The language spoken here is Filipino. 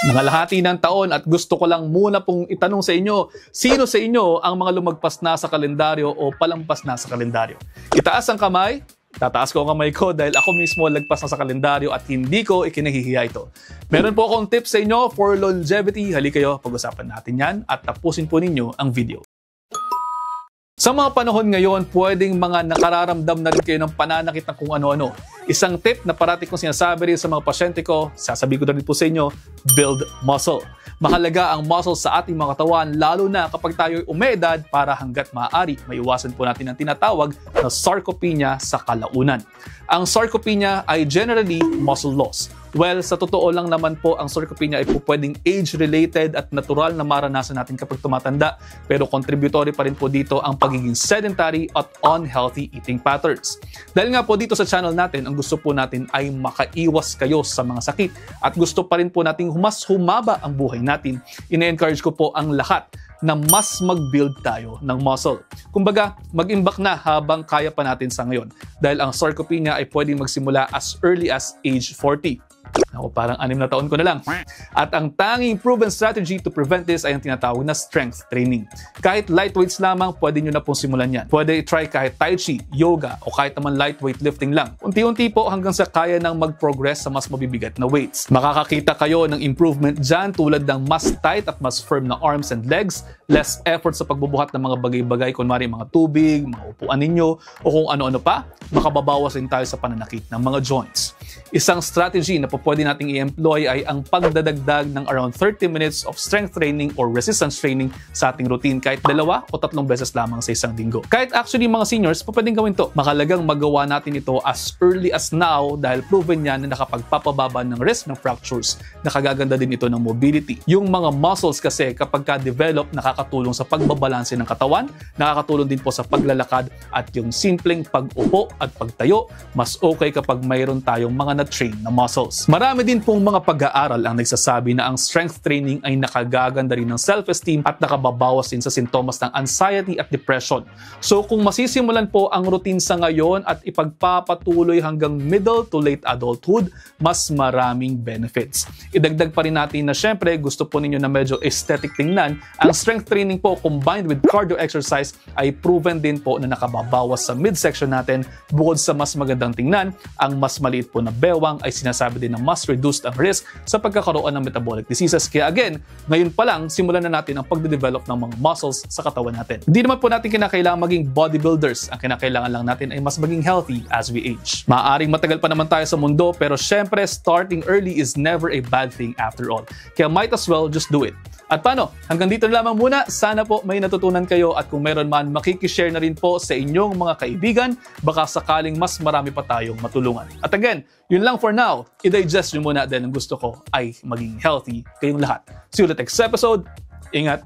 Nangalahati ng taon at gusto ko lang muna pong itanong sa inyo, sino sa inyo ang mga lumagpas na sa kalendaryo o palampas na sa kalendaryo? Itaas ang kamay, tataas ko ang kamay ko dahil ako mismo lagpas na sa kalendaryo at hindi ko ikinahihiya ito. Meron po akong tips sa inyo for longevity. Halika kayo, pag-usapan natin yan at tapusin po ninyo ang video. Sa mga panahon ngayon, pwedeng mga nakararamdam na rin kayo ng pananakit ng kung ano-ano. Isang tip na parati kong sinasabi rin sa mga pasyente ko, sasabihin ko na rin po sa inyo, build muscle. Mahalaga ang muscle sa ating mga katawan, lalo na kapag tayo'y umedad para hanggat maaari, maiwasan po natin ang tinatawag na sarcopenia sa kalaunan. Ang sarcopenia ay generally muscle loss. Well, sa totoo lang naman po, ang sarcopenia ay po pwedeng age-related at natural na maranasan natin kapag tumatanda. Pero contributory pa rin po dito ang pagiging sedentary at unhealthy eating patterns. Dahil nga po dito sa channel natin, ang gusto po natin ay makaiwas kayo sa mga sakit at gusto pa rin po nating mas humaba ang buhay natin. Ine-encourage ko po ang lahat na mas mag-build tayo ng muscle. Kumbaga, mag-imbak na habang kaya pa natin sa ngayon. Dahil ang sarcopenia ay pwedeng magsimula as early as age 40. Ako, parang 6 na taon ko na lang. At ang tanging proven strategy to prevent this ay ang tinatawag na strength training. Kahit lightweights lamang, pwede nyo na pong simulan yan. Pwede i-try kahit tai chi, yoga, o kahit naman lightweight lifting lang. Unti-unti po hanggang sa kaya nang mag-progress sa mas mabibigat na weights. Makakakita kayo ng improvement dyan tulad ng mas tight at mas firm na arms and legs, less effort sa pagbubuhat ng mga bagay-bagay, kunwari mga tubig, mga upuan ninyo, o kung ano-ano pa, makababawas rin tayo sa pananakit ng mga joints. Isang strategy na pwede nating i-employ ay ang pagdadagdag ng around 30 minutes of strength training or resistance training sa ating routine kahit 2 o 3 beses lamang sa isang linggo. Kahit actually mga seniors, pwedeng gawin to. Makalagang magawa natin ito as early as now dahil proven yan na nakapagpapababa ng risk ng fractures. Nakagaganda din ito ng mobility. Yung mga muscles kasi kapag ka-develop, nakakatulong sa pagbabalanse ng katawan, nakakatulong din po sa paglalakad at yung simpleng pag-upo at pagtayo, mas okay kapag mayroon tayong mga na-train na muscles. Marami din pong mga pag-aaral ang nagsasabi na ang strength training ay nakagaganda rin ng self-esteem at nakababawas din sa sintomas ng anxiety at depression. So kung masisimulan po ang routine sa ngayon at ipagpapatuloy hanggang middle to late adulthood, mas maraming benefits. Idagdag pa rin natin na syempre gusto po ninyo na medyo aesthetic tingnan, ang strength training po combined with cardio exercise ay proven din po na nakababawas sa midsection natin. Bukod sa mas magandang tingnan, ang mas maliit po na bewang ay sinasabi din na mas reduced ang risk sa pagkakaroon ng metabolic diseases. Kaya again, ngayon pa lang, simulan na natin ang pagde-develop ng mga muscles sa katawan natin. Hindi naman po natin kinakailangan maging bodybuilders. Ang kinakailangan lang natin ay mas maging healthy as we age. Maaaring matagal pa naman tayo sa mundo, pero syempre, starting early is never a bad thing after all. Kaya might as well just do it. At paano? Hanggang dito na lamang muna. Sana po may natutunan kayo at kung meron man, makikishare na rin po sa inyong mga kaibigan. Baka sakaling mas marami pa tayong matulungan. At again, yun lang for now. I-digest nyo muna dahil ang gusto ko ay maging healthy kayong lahat. See you ulit next episode. Ingat!